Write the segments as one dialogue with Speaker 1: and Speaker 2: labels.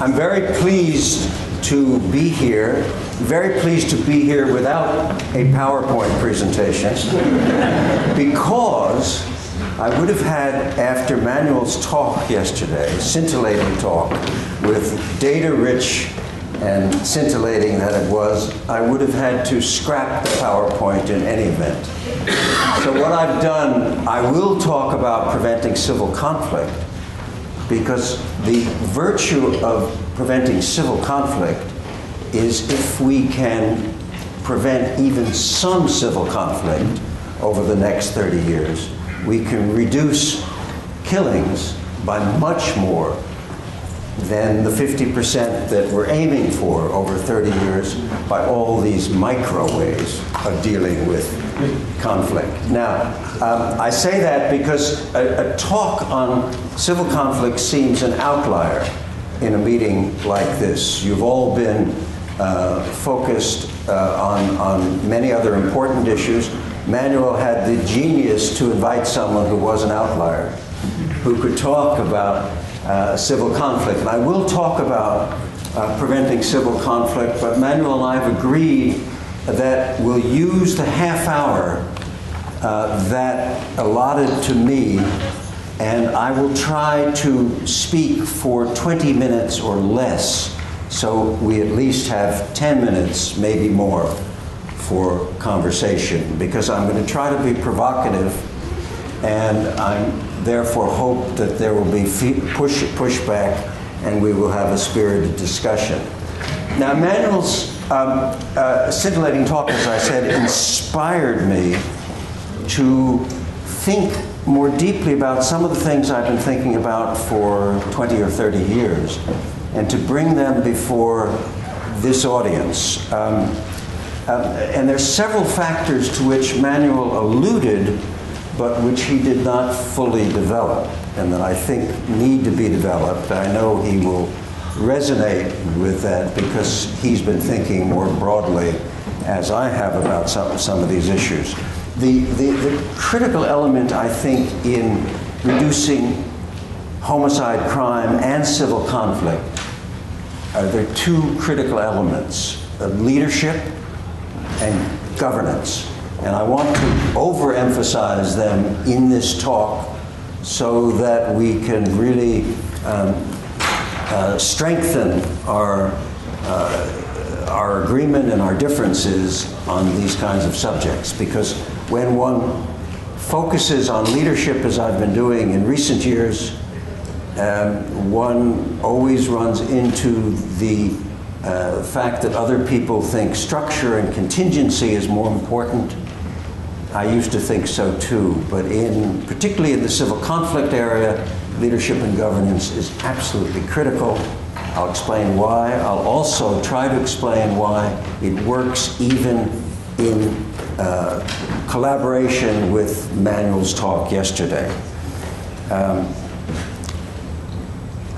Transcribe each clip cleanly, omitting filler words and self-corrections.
Speaker 1: I'm very pleased to be here. Very pleased to be here without a PowerPoint presentation, because I would have had, after Manuel's talk yesterday, scintillating talk, with data-rich and scintillating that it was, I would have had to scrap the PowerPoint in any event. So what I've done, I will talk about preventing civil conflict, because the virtue of preventing civil conflict is if we can prevent even some civil conflict over the next 30 years, we can reduce killings by much more than the 50% that we're aiming for over 30 years by all these micro ways of dealing with conflict. Now, I say that because a talk on civil conflict seems an outlier in a meeting like this. You've all been focused on many other important issues. Manuel had the genius to invite someone who was an outlier, who could talk about civil conflict. And I will talk about preventing civil conflict, but Manuel and I have agreed that we'll use the half hour that allotted to me, and I will try to speak for 20 minutes or less, so we at least have 10 minutes, maybe more, for conversation, because I'm going to try to be provocative, and I therefore hope that there will be pushback and we will have a spirited discussion. Now, Manuel's scintillating talk, as I said, inspired me to think more deeply about some of the things I've been thinking about for 20 or 30 years, and to bring them before this audience. And there's several factors to which Manuel alluded, but which he did not fully develop, and that I think need to be developed. I know he will resonate with that because he's been thinking more broadly, as I have, about some of these issues. The critical element, I think, in reducing homicide, crime, and civil conflict, there are two critical elements: leadership and governance. And I want to overemphasize them in this talk so that we can really strengthen our agreement and our differences on these kinds of subjects. Because when one focuses on leadership, as I've been doing in recent years, one always runs into the fact that other people think structure and contingency is more important. I used to think so too, but particularly in the civil conflict area, leadership and governance is absolutely critical. I'll explain why. I'll also try to explain why it works even in collaboration with Manuel's talk yesterday.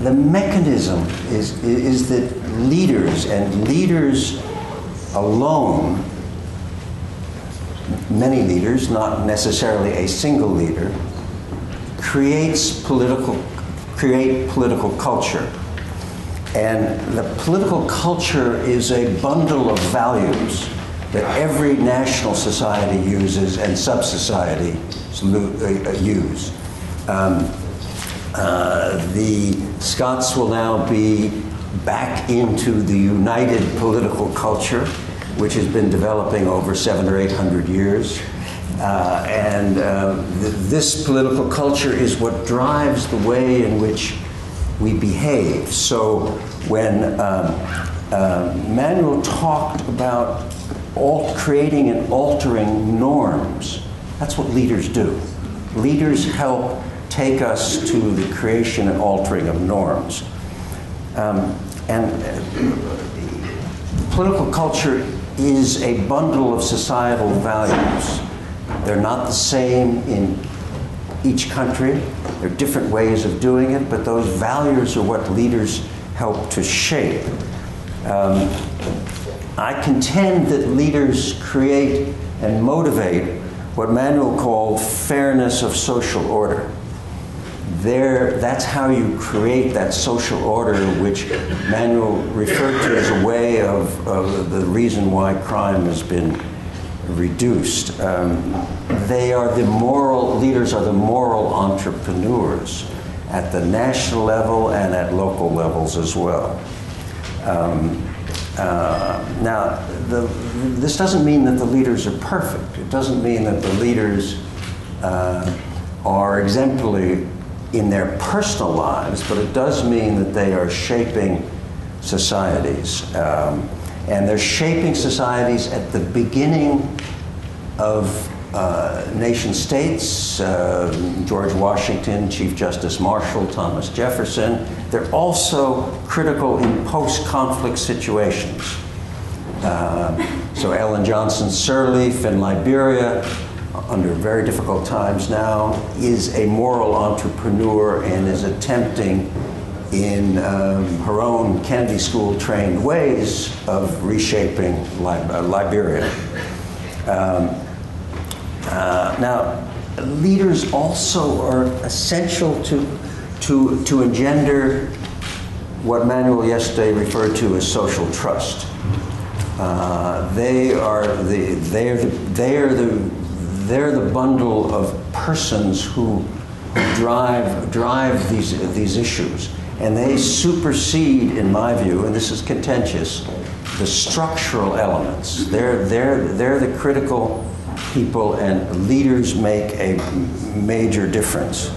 Speaker 1: The mechanism is that leaders, and leaders alone, many leaders, not necessarily a single leader, create political culture. And the political culture is a bundle of values that every national society uses and sub-society use. The Scots will now be back into the united political culture, which has been developing over 700 or 800 years. This political culture is what drives the way in which we behave. So when Manuel talked about creating and altering norms, that's what leaders do. Leaders help take us to the creation and altering of norms. Political culture is a bundle of societal values. They're not the same in each country. There are different ways of doing it, but those values are what leaders help to shape. I contend that leaders create and motivate what Manuel called fairness of social order. that's how you create that social order which Manuel referred to as a way of the reason why crime has been reduced. Leaders are the moral entrepreneurs at the national level and at local levels as well. Now, this doesn't mean that the leaders are perfect. It doesn't mean that the leaders are exemplary in their personal lives, but it does mean that they are shaping societies. And they're shaping societies at the beginning of nation states, George Washington, Chief Justice Marshall, Thomas Jefferson. They're also critical in post-conflict situations. So Ellen Johnson Sirleaf in Liberia, under very difficult times now, is a moral entrepreneur and is attempting in her own Kennedy School trained ways of reshaping Liberia. Now, leaders also are essential to engender what Manuel yesterday referred to as social trust. They're the bundle of persons who drive these issues, and they supersede, in my view, and this is contentious, the structural elements. They're the critical people, and leaders make a major difference.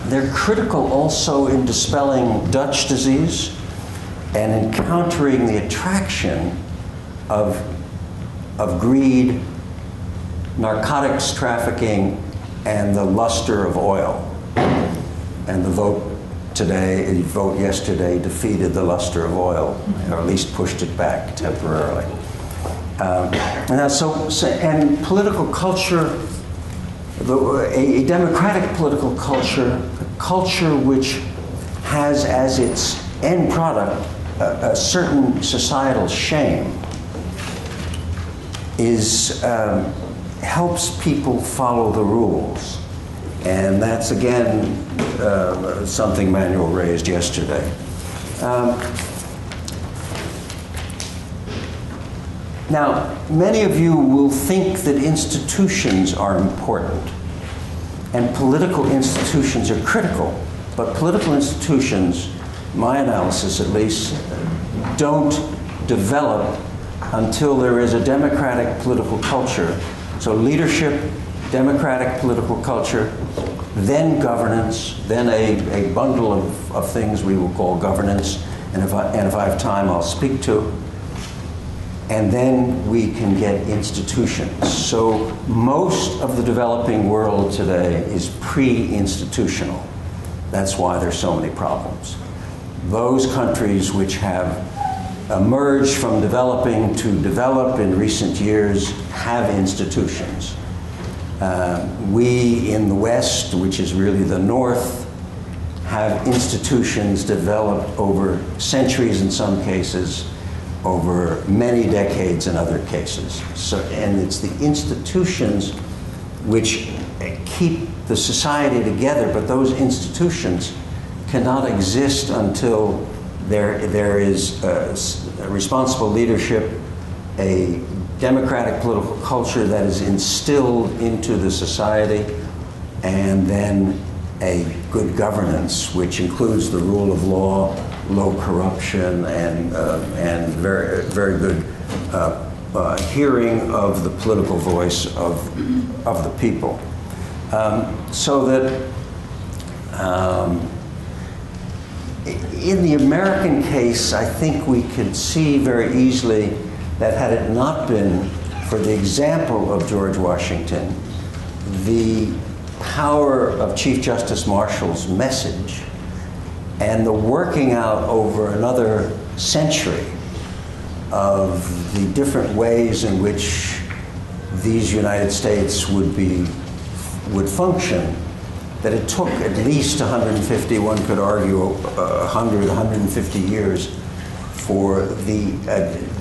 Speaker 1: They're critical also in dispelling Dutch disease and in countering the attraction of greed, narcotics trafficking, and the luster of oil. And the vote yesterday defeated the luster of oil, or at least pushed it back temporarily. And political culture, a democratic political culture, a culture which has as its end product a certain societal shame, helps people follow the rules. And that's, again, something Manuel raised yesterday. Now, many of you will think that institutions are important, and political institutions are critical, but political institutions, my analysis at least, don't develop until there is a democratic political culture. So leadership, democratic political culture, then governance, then a bundle of things we will call governance, and if I have time, I'll speak to. And then we can get institutions. So most of the developing world today is pre-institutional. That's why there's so many problems. Those countries which have emerged from developing to develop in recent years have institutions. We in the West, which is really the North, have institutions developed over centuries in some cases, over many decades in other cases. And it's the institutions which keep the society together, but those institutions cannot exist until there is a responsible leadership, a democratic political culture that is instilled into the society, and then a good governance, which includes the rule of law, low corruption, and very, very good hearing of the political voice of the people. So that in the American case, I think we can see very easily that had it not been for the example of George Washington, the power of Chief Justice Marshall's message, and the working out over another century of the different ways in which these United States would function, that it took at least 150, one could argue 100, 150 years for the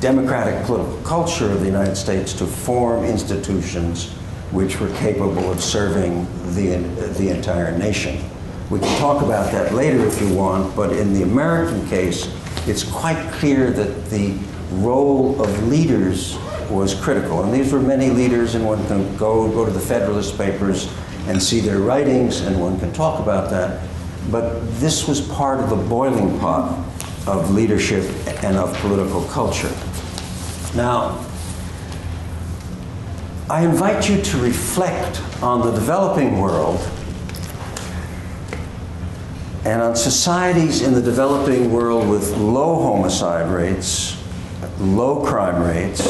Speaker 1: democratic political culture of the United States to form institutions which were capable of serving the entire nation. We can talk about that later if you want, but in the American case, it's quite clear that the role of leaders was critical. And these were many leaders, and one can go to the Federalist Papers and see their writings, and one can talk about that. But this was part of the boiling pot of leadership and of political culture. Now, I invite you to reflect on the developing world and on societies in the developing world with low homicide rates, low crime rates.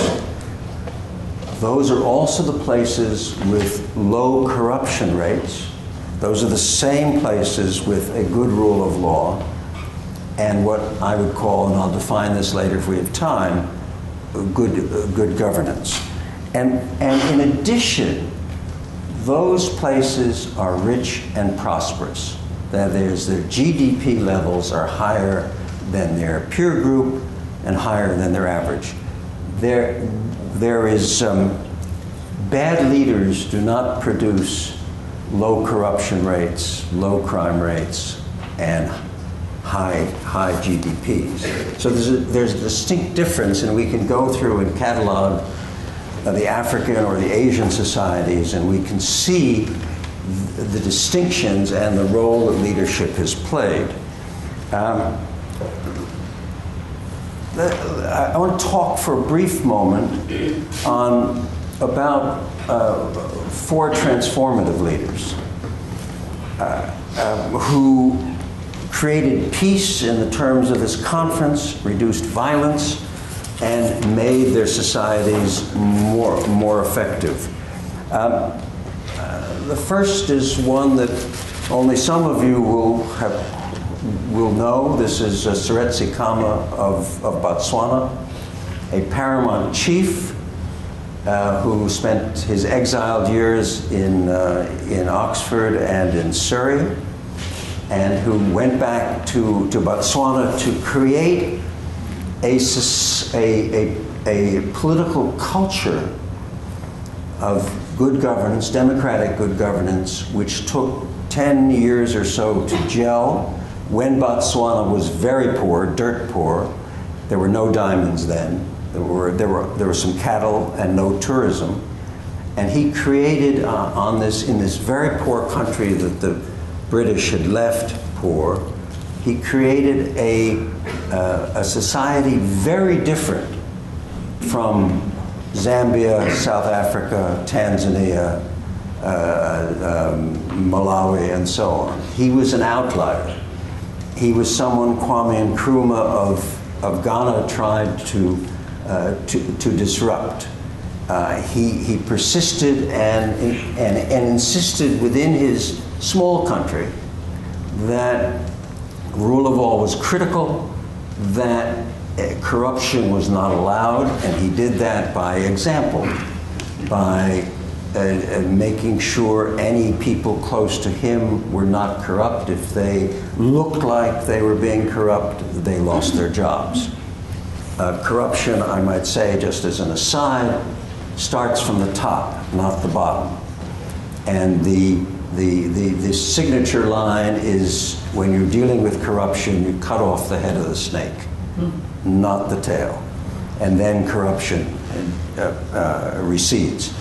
Speaker 1: Those are also the places with low corruption rates. Those are the same places with a good rule of law and what I would call, and I'll define this later if we have time, good governance. And in addition, those places are rich and prosperous. That is, their GDP levels are higher than their peer group and higher than their average. There is, bad leaders do not produce low corruption rates, low crime rates, and high GDPs. So there's a distinct difference, and we can go through and catalog the African or the Asian societies, and we can see the distinctions and the role that leadership has played. I want to talk for a brief moment about 4 transformative leaders who created peace in the terms of this conference, reduced violence, and made their societies more effective. The first is one that only some of you will know. This is Seretse Khama of Botswana, a paramount chief who spent his exiled years in Oxford and in Surrey, and who went back to Botswana to create a political culture of good governance, democratic good governance, which took 10 years or so to gel when Botswana was very poor, dirt poor. There were no diamonds then. There were some cattle and no tourism. And he created in this very poor country that the British had left poor, he created a society very different from Zambia, South Africa, Tanzania, Malawi, and so on. He was an outlier. He was someone Kwame Nkrumah of Ghana tried to disrupt. He persisted and insisted within his small country that rule of law was critical, that corruption was not allowed, and he did that by example, by making sure any people close to him were not corrupt. If they looked like they were being corrupt, they lost their jobs. Corruption, I might say, just as an aside, starts from the top, not the bottom. And the signature line is, when you're dealing with corruption, you cut off the head of the snake, not the tail. And then corruption recedes.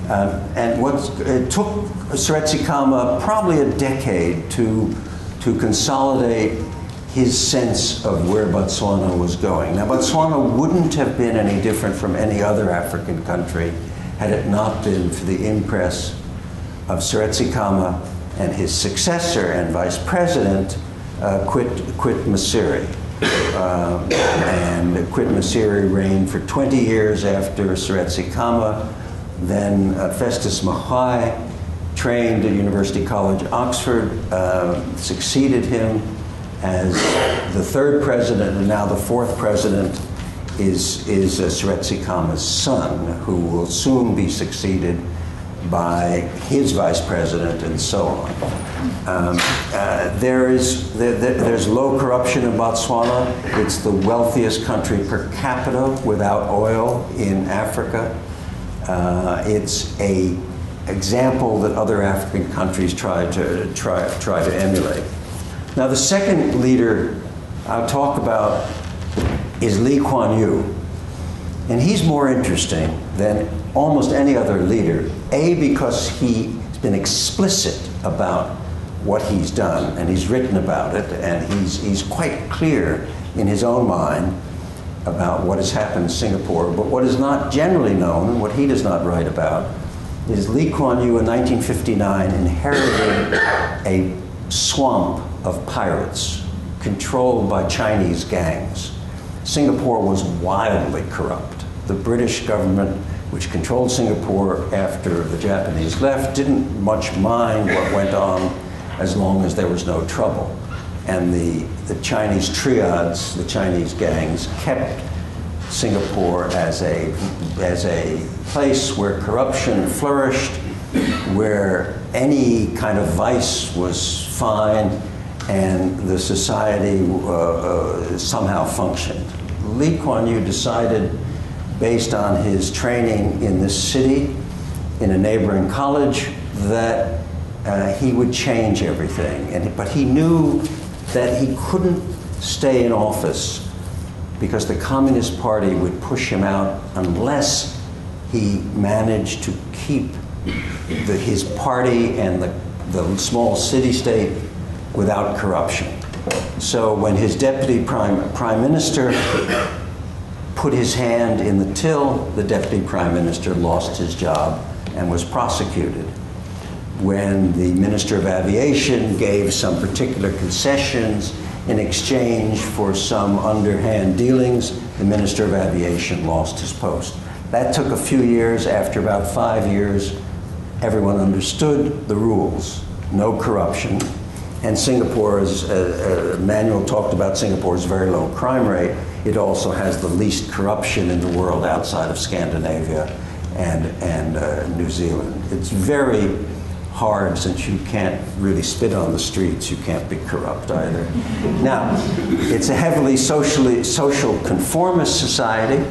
Speaker 1: And it took Seretse Khama probably a decade to consolidate his sense of where Botswana was going. Now, Botswana wouldn't have been any different from any other African country had it not been for the impress of Seretse Khama and his successor and vice president, Kwit Masiri. And Kwit Masiri reigned for 20 years after Seretse Khama. Then Festus Mahai, trained at University College, Oxford, succeeded him as the 3rd president, and now the 4th president is Seretse Khama's son, who will soon be succeeded by his vice president, and so on. There's low corruption in Botswana. It's the wealthiest country per capita without oil in Africa. It's a example that other African countries try to emulate. Now, the second leader I'll talk about is Kuan Yew. And he's more interesting than almost any other leader, A, because he's been explicit about what he's done, and he's written about it, and he's quite clear in his own mind about what has happened in Singapore. But what is not generally known, and what he does not write about, is Kuan Yew in 1959 inherited a swamp of pirates controlled by Chinese gangs. Singapore was wildly corrupt. The British government, which controlled Singapore after the Japanese left, didn't much mind what went on as long as there was no trouble. And the Chinese triads, the Chinese gangs, kept Singapore as a place where corruption flourished, where any kind of vice was fine, and the society somehow functioned. Kuan Yew decided, based on his training in this city, in a neighboring college, that he would change everything. But he knew that he couldn't stay in office because the Communist Party would push him out unless he managed to keep his party and the small city-state without corruption. So when his deputy prime minister put his hand in the till, the deputy prime minister lost his job and was prosecuted. When the Minister of Aviation gave some particular concessions in exchange for some underhand dealings, the Minister of Aviation lost his post. That took a few years. After about 5 years, everyone understood the rules. No corruption. And Singapore, as Manuel talked about, Singapore's very low crime rate. It also has the least corruption in the world outside of Scandinavia and New Zealand. It's very hard, since you can't really spit on the streets, you can't be corrupt either. Now, it's a heavily social conformist society.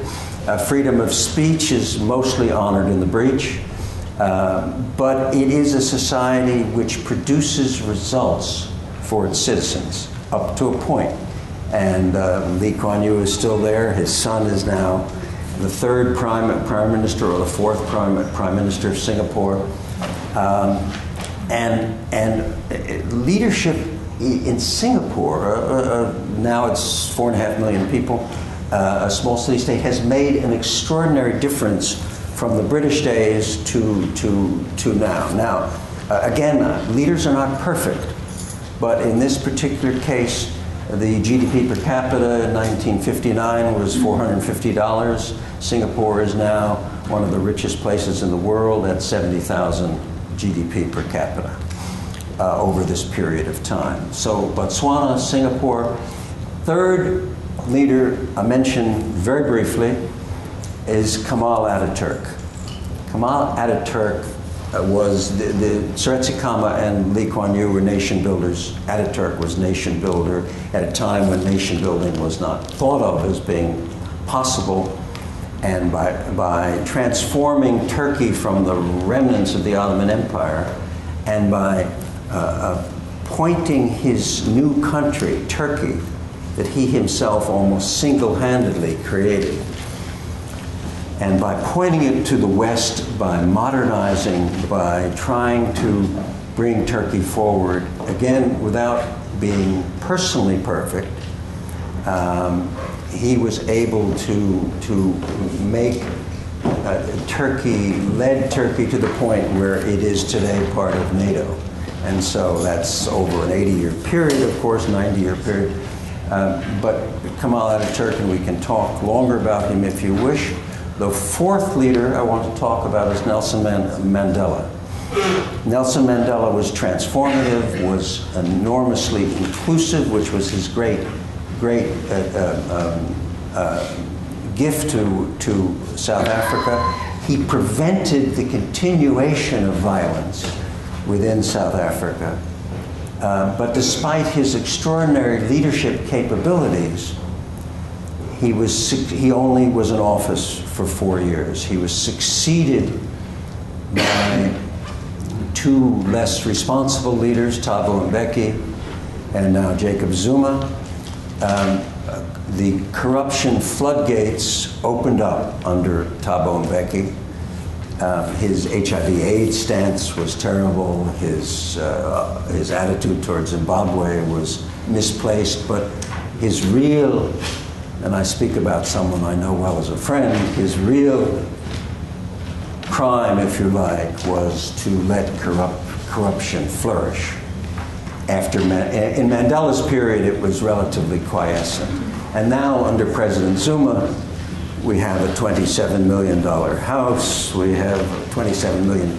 Speaker 1: Freedom of speech is mostly honored in the breach. But it is a society which produces results for its citizens, up to a point. And Kuan Yew is still there. His son is now the third prime minister or the fourth prime minister of Singapore. And leadership in Singapore, now it's 4.5 million people, a small city-state, has made an extraordinary difference from the British days to now. Now, again, leaders are not perfect, but in this particular case, the GDP per capita in 1959 was $450. Singapore is now one of the richest places in the world at 70,000 GDP per capita over this period of time. So Botswana, Singapore. Third leader I mentioned very briefly is Kemal Ataturk. Kemal Ataturk was the Seretse Khama and Kuan Yew were nation builders. Ataturk was nation builder at a time when nation building was not thought of as being possible. And by transforming Turkey from the remnants of the Ottoman Empire, and by appointing his new country, Turkey, that he himself almost single-handedly created, and by pointing it to the West, by modernizing, by trying to bring Turkey forward, again, without being personally perfect, he was able to make Turkey, led Turkey to the point where it is today part of NATO. And so that's over an 80-year period, of course, 90-year period. But Kemal Ataturk, and we can talk longer about him if you wish. The fourth leader I want to talk about is Nelson Mandela. Nelson Mandela was transformative, was enormously inclusive, which was his great gift to South Africa. He prevented the continuation of violence within South Africa. But despite his extraordinary leadership capabilities, he only was in office for 4 years. He was succeeded by two less responsible leaders, Thabo Mbeki and now Jacob Zuma, the corruption floodgates opened up under Thabo Mbeki. His HIV/AIDS stance was terrible. His attitude towards Zimbabwe was misplaced, but his real, and I speak about someone I know well as a friend, his real crime, if you like, was to let corruption flourish. In Mandela's period, it was relatively quiescent. And now, under President Zuma, we have a $27 million house, we have a £27 million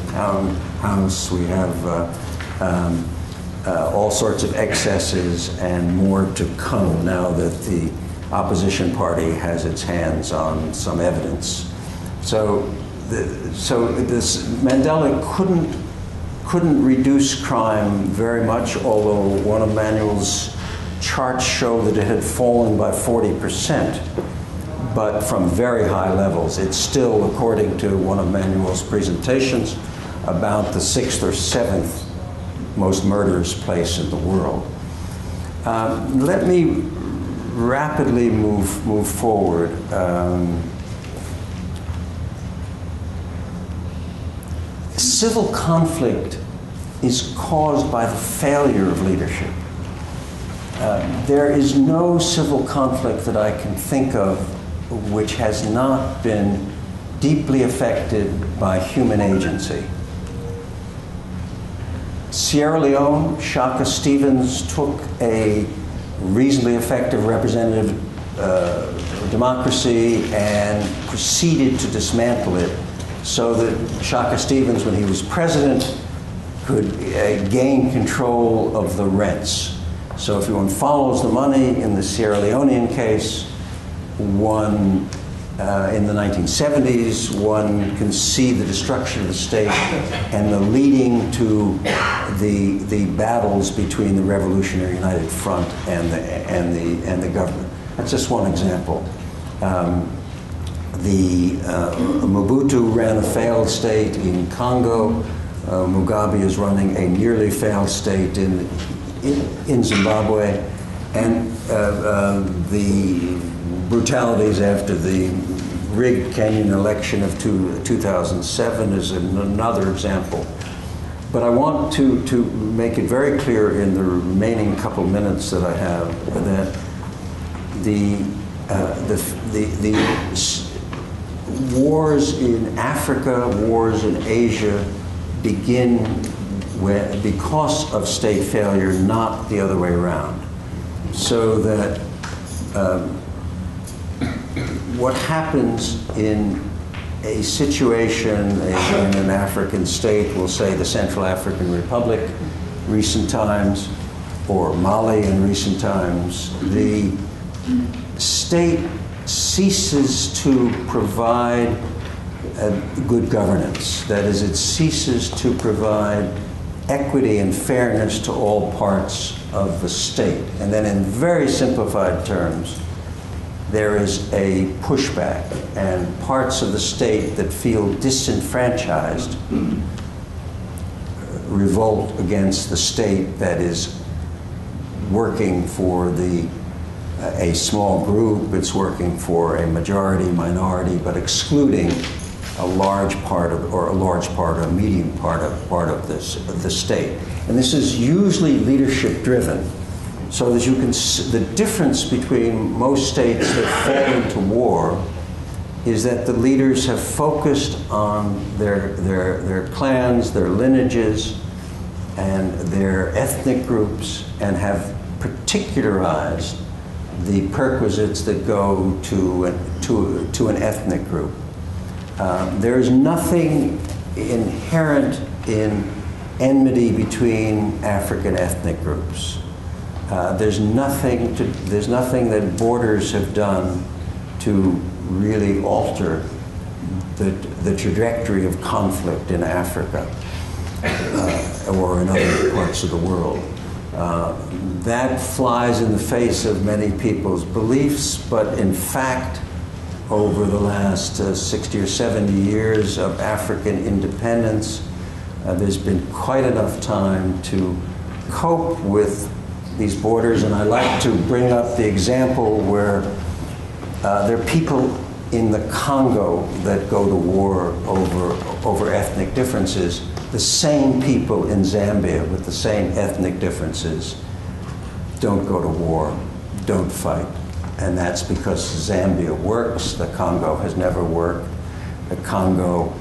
Speaker 1: house, we have all sorts of excesses and more to come now that the opposition party has its hands on some evidence. So this Mandela couldn't reduce crime very much, although one of Manuel's charts show that it had fallen by 40%, but from very high levels. It's still, according to one of Manuel's presentations, about the 6th or 7th most murderous place in the world. Let me rapidly move forward. Civil conflict is caused by the failure of leadership. There is no civil conflict that I can think of which has not been deeply affected by human agency. Sierra Leone, Shaka Stevens took a reasonably effective representative democracy and proceeded to dismantle it so that Shaka Stevens, when he was president, could gain control of the rents. So if one follows the money in the Sierra Leonean case, one in the 1970s, one can see the destruction of the state and the leading to the battles between the Revolutionary United Front and the government. That's just one example. Mobutu ran a failed state in Congo. Mugabe is running a nearly failed state in Zimbabwe, and the brutalities after the rigged Kenyan election of 2007 is another example. But I want to make it very clear in the remaining couple minutes that I have that the wars in Africa, wars in Asia begin because of state failure, not the other way around. So that what happens in a situation in an African state, we'll say the Central African Republic, recent times, or Mali in recent times, the state ceases to provide good governance. That is, it ceases to provide equity and fairness to all parts of the state. And then in very simplified terms, there is a pushback, and parts of the state that feel disenfranchised revolt against the state that is working for a small group, it's working for a majority, minority, but excluding a large part of, or a large part, a medium part of the state. And this is usually leadership driven. So that you can, the difference between most states that fall into war is that the leaders have focused on their clans, their lineages, and their ethnic groups, and have particularized the perquisites that go to an ethnic group. There is nothing inherent in enmity between African ethnic groups. There's nothing that borders have done to really alter the trajectory of conflict in Africa or in other parts of the world. That flies in the face of many people's beliefs, but in fact, over the last 60 or 70 years of African independence, There's been quite enough time to cope with these borders, and I like to bring up the example where there are people in the Congo that go to war over ethnic differences. The same people in Zambia with the same ethnic differences don't go to war, don't fight. And that's because Zambia works, the Congo has never worked. The Congo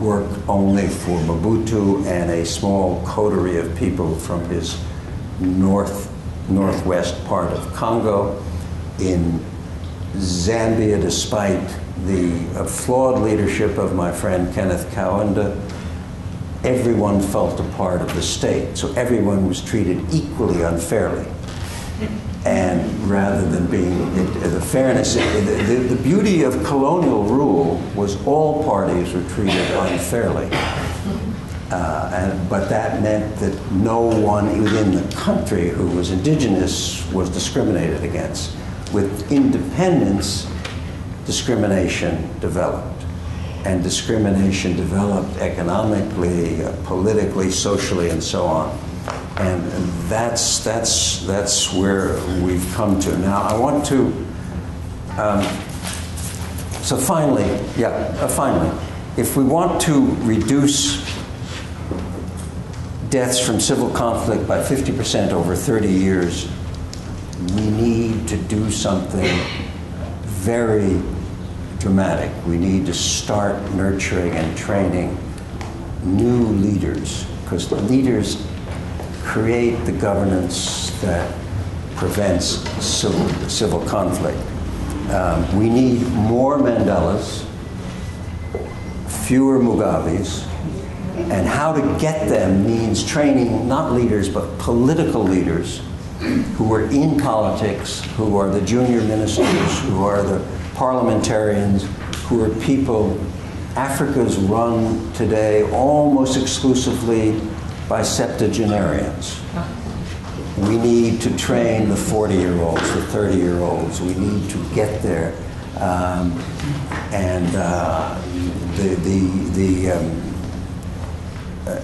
Speaker 1: worked only for Mobutu and a small coterie of people from his northwest part of Congo. In Zambia, despite the flawed leadership of my friend Kenneth Kaunda, everyone felt a part of the state. So everyone was treated equally unfairly. And rather than being the fairness, the beauty of colonial rule was all parties were treated unfairly. But that meant that no one within the country who was indigenous was discriminated against. With independence, discrimination developed. And discrimination developed economically, politically, socially, and so on. And that's where we've come to. Now, I want to, so finally, finally, if we want to reduce deaths from civil conflict by 50% over 30 years, we need to do something very dramatic. We need to start nurturing and training new leaders, because the leaders create the governance that prevents civil conflict. We need more Mandelas, fewer Mugabes, and how to get them means training not leaders but political leaders who are in politics, who are the junior ministers, who are the parliamentarians, who are people. Africa's run today almost exclusively by septuagenarians. We need to train the 40-year-olds, the 30-year-olds. We need to get there. The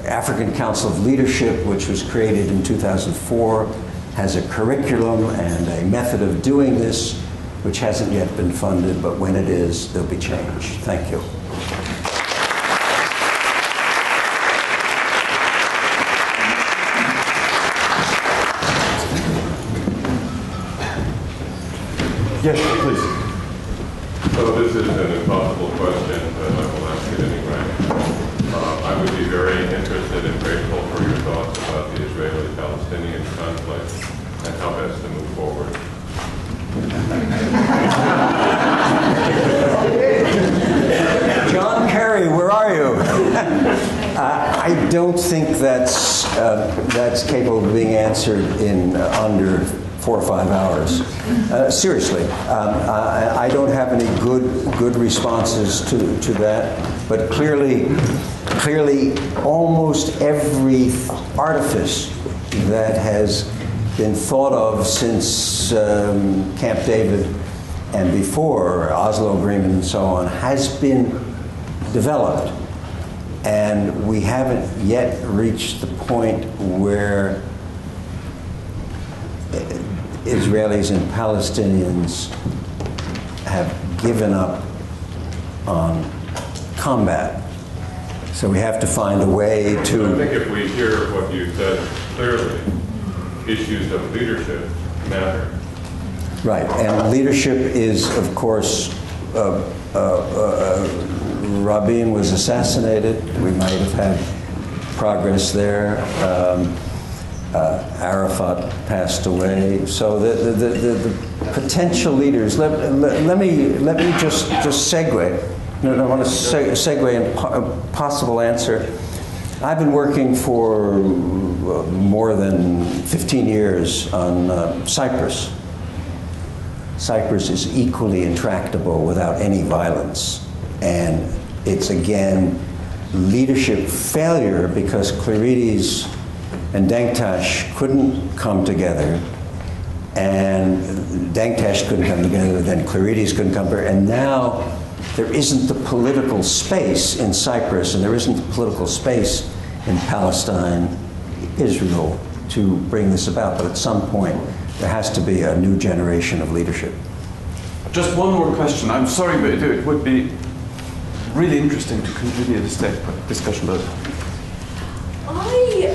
Speaker 1: African Council of Leadership, which was created in 2004, has a curriculum and a method of doing this, which hasn't yet been funded, but when it is, there'll be change. Thank you.
Speaker 2: Yes, please.
Speaker 3: So this is an impossible question, but I will ask it anyway. I would be very interested and grateful for your thoughts about the Israeli-Palestinian conflict and how best to move forward.
Speaker 1: John Kerry, where are you? I don't think that's capable of being answered in under 4 or 5 hours. Seriously, I don't have any good responses to that. But clearly, almost every artifice that has been thought of since Camp David and before, Oslo Agreement and so on, has been developed. And we haven't yet reached the point where Israelis and Palestinians have given up on combat. So we have to find a way to...
Speaker 3: I think if we hear what you said clearly, issues of leadership matter.
Speaker 1: Right, and leadership is, of course, Rabin was assassinated. We might have had progress there. Arafat passed away. So the potential leaders. Let me just segue. No, I want to segue in a possible answer. I've been working for more than 15 years on Cyprus. Cyprus is equally intractable without any violence. And it's, again, leadership failure because Clerides and Denktash couldn't come together, and Denktash couldn't come together, then Clerides couldn't come together, and now there isn't the political space in Cyprus, and there isn't the political space in Palestine, Israel, to bring this about. But at some point, there has to be a new generation of leadership.
Speaker 2: Just one more question. I'm sorry, but it would be really interesting to continue this discussion about it.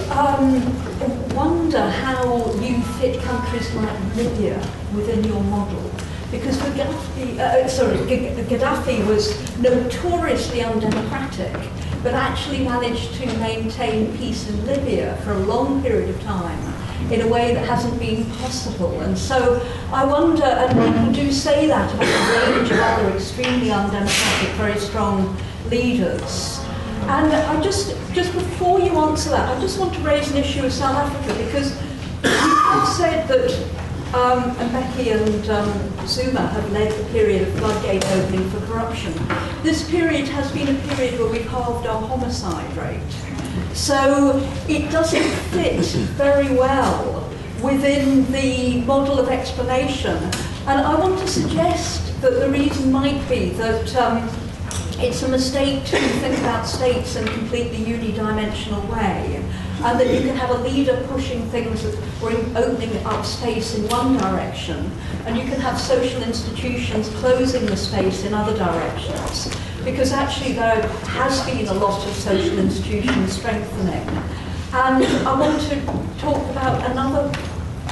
Speaker 4: I wonder how you fit countries like Libya within your model. Because Gaddafi was notoriously undemocratic, but actually managed to maintain peace in Libya for a long period of time in a way that hasn't been possible. And so I wonder, and people do say that about a range of other extremely undemocratic, very strong leaders. And I just before you answer that, I just want to raise an issue of South Africa, because you have said that and Becky and Zuma have led the period of floodgate opening for corruption. This period has been a period where we've halved our homicide rate. So it doesn't fit very well within the model of explanation. And I want to suggest that the reason might be that it's a mistake to think about states in a completely unidimensional way, and that you can have a leader pushing things or opening up space in one direction, and you can have social institutions closing the space in other directions. Because actually there has been a lot of social institution strengthening. And I want to talk about another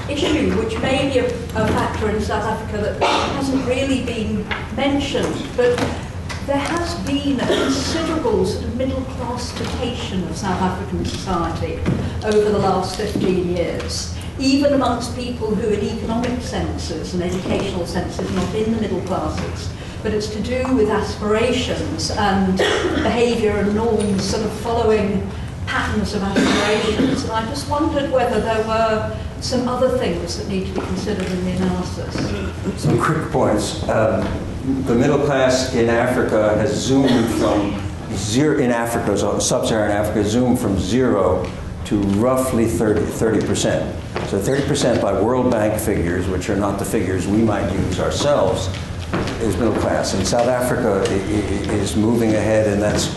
Speaker 4: issue which may be a factor in South Africa that hasn't really been mentioned, but there has been a considerable sort of middle-classification of South African society over the last 15 years, even amongst people who in economic senses and educational senses are not in the middle classes. But it's to do with aspirations and behaviour and norms sort of following patterns of aspirations. And I just wondered whether there were some other things that need to be considered in the analysis.
Speaker 1: Some quick points. The middle class in Africa has zoomed from zero, in Africa, so sub-Saharan Africa, zoomed from 0 to roughly 30%. So 30% by World Bank figures, which are not the figures we might use ourselves, is middle class. And South Africa is moving ahead, and that's